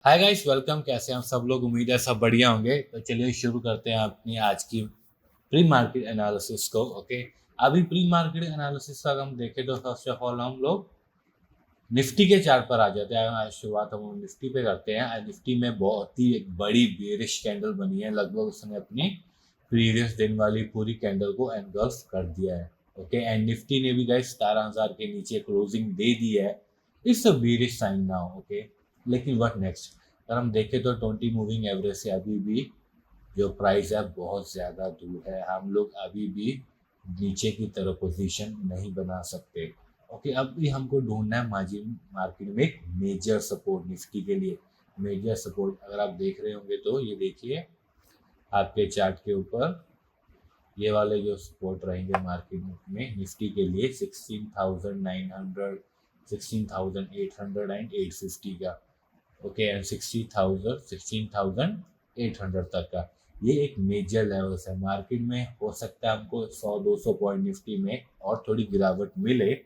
Hi guys, welcome. कैसे हैं आप सब लोग? उम्मीद है सब बढ़िया होंगे। तो चलिए शुरू करते हैं अपनी आज की प्री मार्केट एनालिसिस को। ओके, अभी प्री मार्केट एनालिसिस का अगर हम देखें तो फर्स्ट ऑफ ऑल हम लोग निफ्टी के चार्ट पर आ जाते हैं। आज शुरुआत हम निफ्टी पे करते हैं। आज निफ्टी में बहुत ही एक बड़ी बेरिश कैंडल बनी है। लगभग उसने अपनी प्रीवियस दिन वाली पूरी कैंडल को एनगल्फ कर दिया है। ओके, एंड निफ्टी ने भी गाइस 17,000 के नीचे क्लोजिंग दे दी है। It's a bearish sign now. Okay, लेकिन व्हाट नेक्स्ट? अगर हम देखें तो 20 मूविंग एवरेज से अभी भी जो प्राइस है बहुत ज़्यादा दूर है। हम लोग अभी भी नीचे की तरफ पोजीशन नहीं बना सकते। ओके, अब भी हमको ढूंढना है मार्जिन मार्केट में एक मेजर सपोर्ट निफ्टी के लिए। मेजर सपोर्ट अगर आप देख रहे होंगे तो ये देखिए आपके चार्ट के ऊपर ये वाले जो सपोर्ट रहेंगे मार्केट में निफ्टी के लिए 16,900, 16,800 एंड 850 का। ओके, एंड 16,800 तक का ये एक मेजर लेवल्स है मार्केट में। हो सकता है हमको 100-200 पॉइंट निफ्टी में और थोड़ी गिरावट मिले,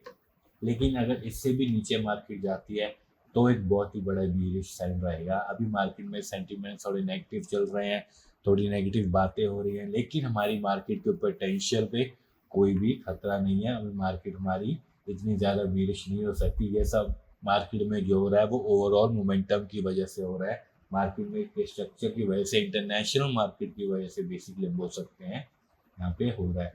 लेकिन अगर इससे भी नीचे मार्केट जाती है तो एक बहुत ही बड़ा बीरिश साइन रहेगा। अभी मार्केट में सेंटीमेंट थोड़े नेगेटिव चल रहे हैं, थोड़ी नेगेटिव बातें हो रही हैं, लेकिन हमारी मार्केट के ऊपर पोटेंशियल पे कोई भी खतरा नहीं है। अभी मार्केट हमारी इतनी ज़्यादा बीरिश नहीं हो सकती। ये सब मार्केट में जो हो रहा है वो ओवरऑल मोमेंटम की वजह से हो रहा है। मार्केट में के स्ट्रक्चर की वजह से, इंटरनेशनल मार्केट की वजह से बेसिकली बोल सकते हैं यहाँ पे हो रहा है।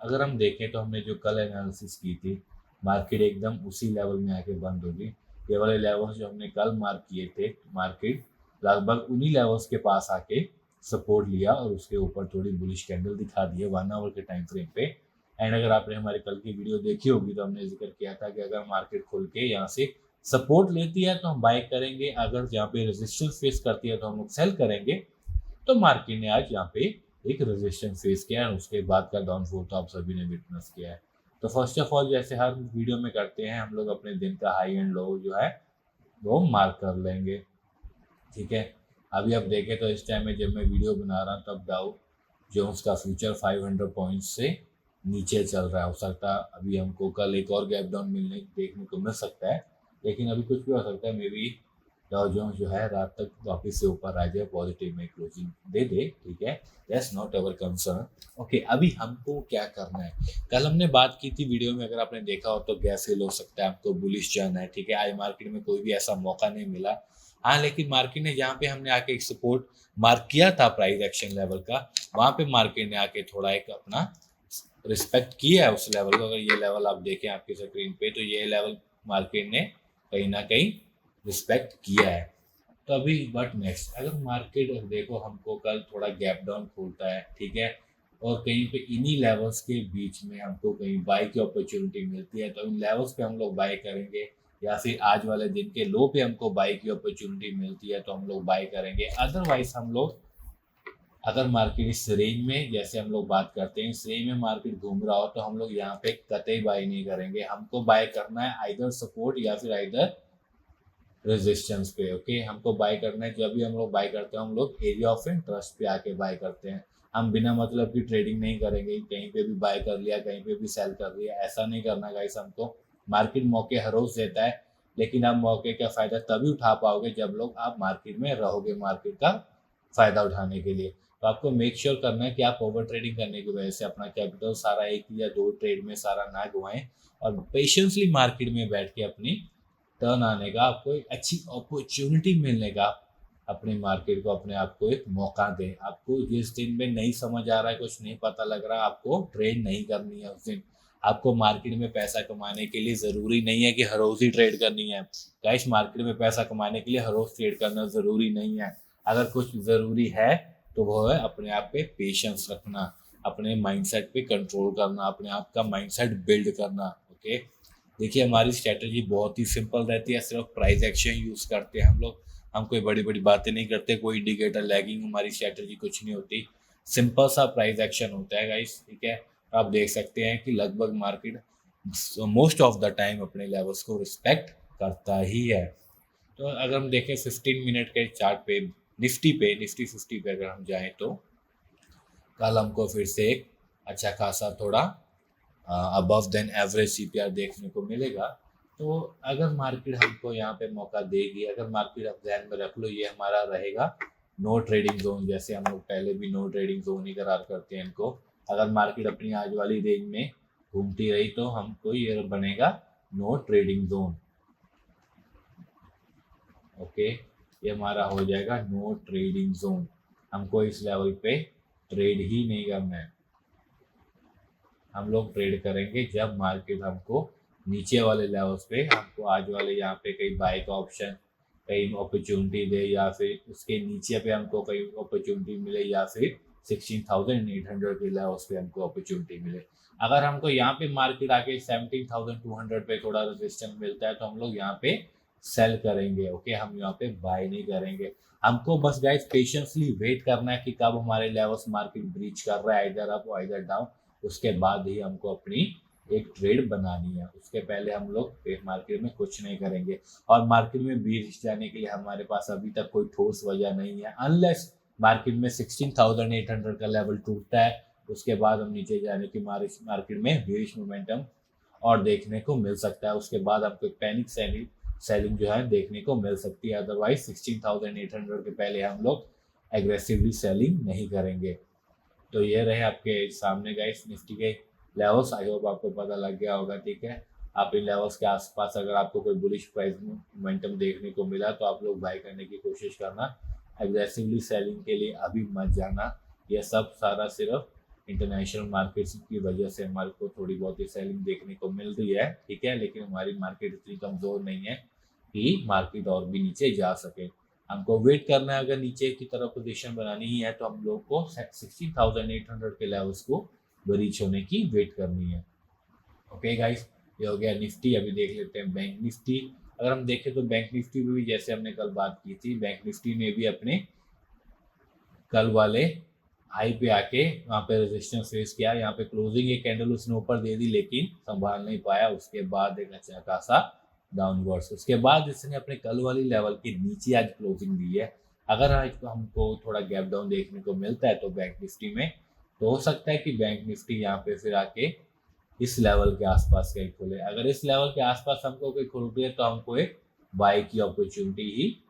अगर हम देखें तो हमने जो कल एनालिसिस की थी, मार्केट एकदम उसी लेवल में आके बंद होगी। ये वाले लेवल्स जो हमने कल मार्क किए थे, मार्केट लगभग उन्हीं लेवल्स के पास आके सपोर्ट लिया और उसके ऊपर थोड़ी बुलिश कैंडल दिखा दी है 1 आवर के टाइम फ्रेम पे। एंड अगर आपने हमारी कल की वीडियो देखी होगी तो हमने जिक्र किया था कि अगर मार्केट खुल के यहाँ से सपोर्ट लेती है तो हम बाय करेंगे, अगर यहाँ पे रेजिस्टेंस फेस करती है तो हम लोग सेल करेंगे। तो मार्केट ने आज यहाँ पे एक रेजिस्टेंस फेस किया और उसके बाद का डाउनफॉल तो आप सभी ने विटनेस किया है। तो फर्स्ट ऑफ ऑल जैसे हर वीडियो में करते हैं, हम लोग अपने दिन का हाई एंड लो जो है वो मार्क कर लेंगे। ठीक है, अभी आप देखें तो इस टाइम में जब मैं वीडियो बना रहा हूँ तब डाउ जोन्स का फ्यूचर 500 पॉइंट से नीचे चल रहा है। हो सकता है अभी हमको कल एक और गैप डाउन मिलने देखने को मिल सकता है, लेकिन अभी कुछ भी हो सकता है। मे बी डाउ जोन्स जो है रात तक वापस से ऊपर आ जाए, पॉजिटिव में क्लोजिंग दे दे। ठीक है, that's not our concern. Okay, अभी हमको क्या करना है? कल हमने बात की थी वीडियो में, अगर आपने देखा हो तो गैस फेल हो सकता है, आपको बुलिश जाना है। ठीक है, आज मार्केट में कोई भी ऐसा मौका नहीं मिला। हाँ, लेकिन मार्केट ने जहाँ पे हमने आके एक सपोर्ट मार्क किया था प्राइस एक्शन लेवल का, वहाँ पे मार्केट ने आके थोड़ा एक अपना रिस्पेक्ट किया है उस लेवल को। अगर ये लेवल आप देखें आपकी स्क्रीन पे तो ये लेवल मार्केट ने कहीं ना कहीं रिस्पेक्ट किया है। तो अभी बट नेक्स्ट, अगर मार्केट देखो हमको कल थोड़ा गैप डाउन खोलता है, ठीक है, और कहीं पे इन्हीं लेवल्स के बीच में हमको कहीं बाय की अपॉर्चुनिटी मिलती है तो इन लेवल्स पे हम लोग बाय करेंगे, या फिर आज वाले दिन के लो पे हमको बाय की अपॉर्चुनिटी मिलती है तो हम लोग बाय करेंगे। अदरवाइज हम लोग, अगर मार्केट इस रेंज में जैसे हम लोग बात करते हैं इस रेंज में मार्केट घूम रहा हो तो हम लोग यहाँ पे कतई बाय नहीं करेंगे। हमको बाय करना है आइदर सपोर्ट या फिर आइदर रेजिस्टेंस पे। ओके, हमको बाय करना है। जब भी हम लोग बाय करते हैं हम लोग एरिया ऑफ इंटरेस्ट पे आके बाय करते हैं। हम बिना मतलब की ट्रेडिंग नहीं करेंगे, कहीं पे भी बाय कर लिया कहीं पे भी सेल कर लिया, ऐसा नहीं करना गाइस हमको। मार्केट मौके हर रोज देता है, लेकिन आप मौके का फायदा तभी उठा पाओगे जब लोग आप मार्केट में रहोगे मार्केट का फायदा उठाने के लिए। तो आपको मेक श्योर करना है कि आप ओवर ट्रेडिंग करने की वजह से अपना कैपिटल सारा एक या दो ट्रेड में सारा ना गवाएं, और पेशेंसली मार्केट में बैठ के अपनी टर्न आने का, आपको एक अच्छी अपॉर्चुनिटी मिलने का, अपने मार्केट को अपने आप को एक मौका दें। आपको जिस दिन में नहीं समझ आ रहा है, कुछ नहीं पता लग रहा, आपको ट्रेड नहीं करनी है उस दिन। आपको मार्केट में पैसा कमाने के लिए ज़रूरी नहीं है कि हर रोज़ ही ट्रेड करनी है। गाइस, मार्केट में पैसा कमाने के लिए हर रोज़ ट्रेड करना ज़रूरी नहीं है। अगर कुछ ज़रूरी है तो वो है अपने आप पे पेशेंस रखना, अपने माइंडसेट पे कंट्रोल करना, अपने आप का माइंडसेट बिल्ड करना। ओके, देखिए हमारी स्ट्रैटेजी बहुत ही सिंपल रहती है, सिर्फ प्राइस एक्शन यूज़ करते हैं हम लोग। हम कोई बड़ी बड़ी बातें नहीं करते, कोई इंडिकेटर लैगिंग हमारी स्ट्रैटेजी कुछ नहीं होती। सिंपल सा प्राइस एक्शन होता है गाइस। ठीक है, आप देख सकते हैं कि लगभग market most of the time अपने लेवल्स को रिस्पेक्ट करता ही है। तो अगर हम देखें 15 मिनट के चार्ट पे, निफ्टी 50 पे अगर हम जाएं तो कल हमको फिर से एक अच्छा खासा थोड़ा अबव देन एवरेज सीपीआर देखने को मिलेगा। तो अगर मार्केट हमको यहाँ पे मौका देगी, अगर मार्केट आप ध्यान में रख लो, ये हमारा रहेगा नो ट्रेडिंग जोन, जैसे हम लोग पहले भी नो ट्रेडिंग जोन ही करार करते हैं इनको। अगर मार्केट अपनी आज वाली रेंज में घूमती रही तो हमको ये बनेगा नो ट्रेडिंग जोन। ओके, ये हमारा हो जाएगा नो ट्रेडिंग जोन। हमको इस लेवल पे ट्रेड ही नहीं करना है। हम लोग ट्रेड करेंगे जब मार्केट हमको नीचे वाले लेवल्स पे, हमको आज वाले यहाँ पे कहीं बाय का ऑप्शन, कहीं अपॉर्चुनिटी दे, या फिर उसके नीचे पे हमको कहीं अपॉर्चुनिटी मिले, या फिर 16,800 के लेवल्स पे हमको अपॉर्चुनिटी मिले। अगर हमको यहाँ पे मार्केट आके 17,200 पे थोड़ा रेजिस्टेंस मिलता है तो हम लोग यहाँ पे सेल करेंगे। ओके, हम यहाँ पे बाय नहीं करेंगे। हमको बस गाइस पेशेंसली वेट करना है कि कब हमारे लेवल्स मार्केट ब्रीच कर रहा है, इधर अप और इधर डाउन, उसके बाद ही हमको अपनी एक ट्रेड बनानी है। उसके पहले हम लोग मार्केट में कुछ नहीं करेंगे। और मार्केट में बीच जाने के लिए हमारे पास अभी तक कोई ठोस वजह नहीं है, अनलेस मार्केट में 16,800 का लेवल टूटता है, उसके बाद हम नीचे जाने की मार्केट में बेरिश मोमेंटम और देखने को मिल सकता है। उसके बाद आपको पैनिक सेलिंग जो है देखने को मिल सकती है। अदरवाइज 16,800 के पहले हम लोग एग्रेसिवली सेलिंग नहीं करेंगे। तो ये रहे आपके सामने गाइस निफ्टी के लेवल्स। आई होप आपको पता लग गया होगा। ठीक है, आप इन लेवल्स के आसपास अगर आपको कोई बुलिश प्राइस मोमेंटम देखने को मिला तो आप लोग बाय करने की कोशिश करना। एग्रेसिवली सेलिंग के लिए अभी मत जाना। यह सब सारा सिर्फ इंटरनेशनल मार्केट्स की वजह से हमारे को थोड़ी बहुत ही सेलिंग देखने को मिल रही है। ठीक है, लेकिन हमारी मार्केट इतनी कमज़ोर नहीं है कि मार्केट और भी नीचे जा सके। हमको वेट करना है। अगर नीचे की तरफ पोजीशन बनानी ही है तो हम लोग को 16,800 के लेवल्स को रीच होने की वेट करनी है। ओके गाइस, ये हो गया निफ्टी। अभी देख लेते हैं बैंक निफ्टी। अगर हम देखें तो बैंक निफ्टी में भी जैसे हमने कल बात की थी, बैंक निफ्टी ने भी अपने कल वाले हाई पे आके वहाँ पे रेजिस्टेंस फेस किया। यहाँ पे क्लोजिंग एक कैंडल उसने ऊपर दे दी लेकिन संभाल नहीं पाया। उसके बाद एक अच्छा खासा डाउनवर्ड्स, उसके बाद इसने अपने कल वाली लेवल के नीचे आज क्लोजिंग दी है। अगर आज हमको थोड़ा गैप डाउन देखने को मिलता है तो बैंक निफ्टी में, तो हो सकता है कि बैंक निफ्टी यहाँ पे फिर आके इस लेवल के आसपास कहीं खुले। अगर इस लेवल के आसपास हमको कोई खुलती है तो हमको एक बाय की अपॉर्चुनिटी ही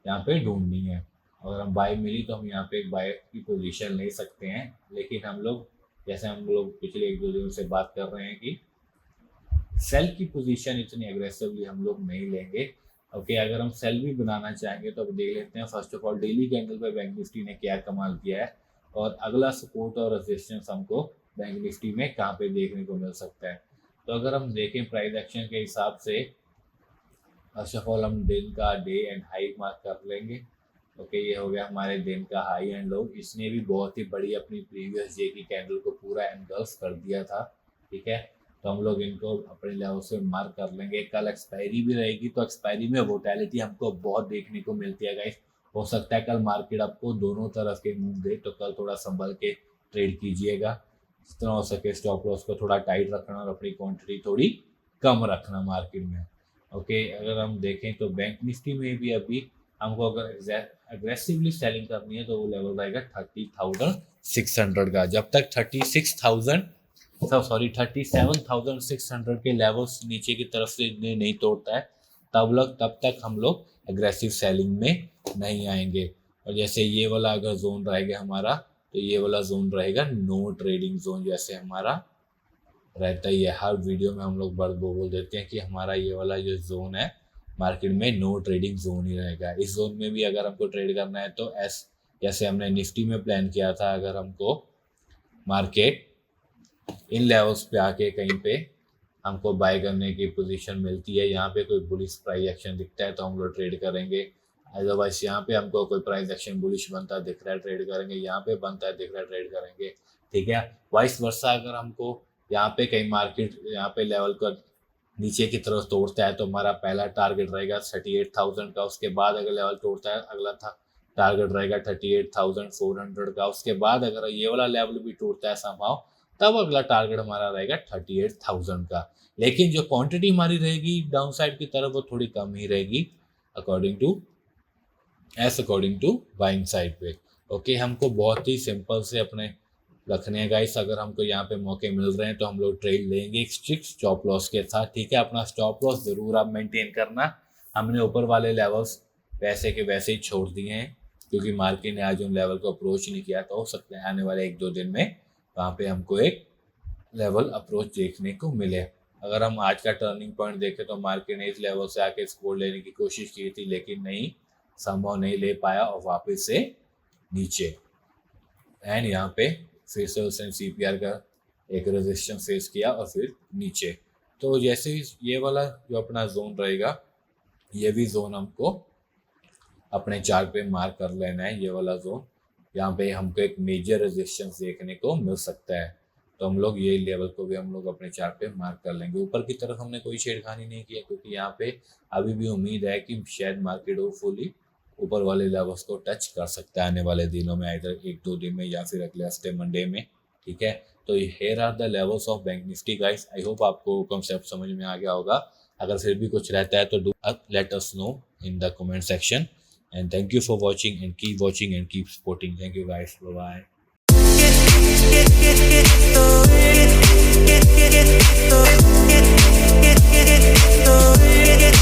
यहाँ पे ढूंढनी है। अगर हम बाय मिली तो हम यहाँ पे एक बाय की पोजीशन ले सकते हैं। लेकिन हम लोग, जैसे हम लोग पिछले एक दो दिनों से बात कर रहे हैं कि सेल की पोजीशन इतनी एग्रेसिवली हम लोग नहीं लेंगे। ओके, अगर हम सेल भी बनाना चाहेंगे तो अब देख लेते हैं first of all daily candle पे बैंक निफ्टी ने क्या कमाल किया है, और अगला सपोर्ट और रेजिस्टेंस हमको बैंक निफ्टी में कहाँ पे देखने को मिल सकता है। तो अगर हम देखें प्राइस एक्शन के हिसाब से, फर्स्ट ऑफ ऑल हम दिन का डे एंड हाई मार्क कर लेंगे। ओके, ये हो गया हमारे दिन का हाई एंड लो। इसने भी बहुत ही बड़ी अपनी प्रीवियस डे की कैंडल को पूरा एनगल्फ कर दिया था। ठीक है, तो हम लोग इनको अपने लेवल से मार्क कर लेंगे। कल एक्सपायरी भी रहेगी तो एक्सपायरी में वोटेलिटी हमको बहुत देखने को मिलती है गाइस। हो सकता है कल मार्केट आपको दोनों तरफ के मूव दे, तो कल थोड़ा संभल के ट्रेड कीजिएगा। जितना हो सके स्टॉप लॉस को थोड़ा टाइट रखना और अपनी क्वांटिटी थोड़ी कम रखना मार्केट में। ओके, अगर हम देखें तो बैंक निफ्टी में भी अभी हमको अगर एग्रेसिवली सेलिंग करनी है तो वो लेवल रहेगा 30,600 का। जब तक 37,600 के लेवल्स नीचे की तरफ से नहीं तोड़ता है तब तक हम लोग एग्रेसिव सेलिंग में नहीं आएंगे। और जैसे ये वाला अगर जोन रहेगा हमारा, तो ये वाला जोन रहेगा नो ट्रेडिंग जोन। जैसे हमारा रहता ही है, हर वीडियो में हम लोग बोल देते हैं कि हमारा ये वाला जो जोन है मार्केट में नो ट्रेडिंग जोन ही रहेगा। इस जोन में भी अगर हमको ट्रेड करना है तो जैसे हमने निफ्टी में प्लान किया था, अगर हमको मार्केट इन लेवल्स पे आके कहीं पे हमको बाय करने की पोजीशन मिलती है, यहाँ पे कोई बुलिश प्राइस एक्शन दिखता है तो हम लोग ट्रेड करेंगे। अदरवाइज यहाँ पे हमको कोई प्राइस एक्शन बुलिश बनता दिख रहा है ट्रेड करेंगे, यहाँ पे बनता है दिख रहा है ट्रेड करेंगे। ठीक है, वाइस वर्सा अगर हमको यहाँ पे कहीं मार्केट यहाँ पे लेवल का नीचे की तरफ तोड़ता है तो हमारा पहला टारगेट रहेगा 38,000 का। उसके बाद अगर लेवल तोड़ता है अगला टारगेट रहेगा 38,400 का। उसके बाद अगर ये वाला लेवल भी टूटता है समहाउ, तब अगला टारगेट हमारा रहेगा 38,000 का। लेकिन जो क्वांटिटी हमारी रहेगी डाउन साइड की तरफ वो थोड़ी कम ही रहेगी अकॉर्डिंग टू बाइंग साइड पे। ओके, हमको बहुत ही सिंपल से अपने रखने हैं गाइस। अगर हमको यहाँ पे मौके मिल रहे हैं तो हम लोग ट्रेड लेंगे एक स्ट्रिक्ट स्टॉप लॉस के साथ, ठीक है। अपना स्टॉप लॉस ज़रूर आप मेंटेन करना। हमने ऊपर वाले लेवल्स वैसे के वैसे ही छोड़ दिए हैं, क्योंकि मार्केट ने आज उन लेवल को अप्रोच नहीं किया, तो हो सकता है आने वाले 1-2 दिन में वहाँ पे हमको एक लेवल अप्रोच देखने को मिले। अगर हम आज का टर्निंग पॉइंट देखें तो मार्केट ने इस लेवल से आके सपोर्ट लेने की कोशिश की थी, लेकिन नहीं, संभव नहीं ले पाया और वापस से नीचे। एंड यहाँ पे फिर से उसने CPR का एक रेजिस्टेंस फेस किया और फिर नीचे। तो जैसे ही ये वाला जो अपना जोन रहेगा, ये भी जोन हमको अपने चार्ट पे मार्क कर लेना है। ये वाला जोन, यहाँ पे हमको एक मेजर रेजिस्टेंस देखने को मिल सकता है, तो हम लोग ये लेवल को भी हम लोग अपने चार्ट पे मार्क कर लेंगे। ऊपर की तरफ हमने कोई छेड़खानी नहीं किया, क्योंकि यहाँ पे अभी भी उम्मीद है कि शायद मार्केट होपफुली ऊपर वाले लेवल्स को टच कर सकता है आने वाले दिनों में, इधर 1-2 दिन में या फिर अगले हफ्ते मंडे में, ठीक है। तो here are the levels of Bank Nifty guys. I hope आपको कॉन्सेप्ट समझ में आ गया होगा। अगर फिर भी कुछ रहता है तो do let us know in the comment section. And thank you for watching, and keep watching and keep supporting. Thank you guys. Bye bye.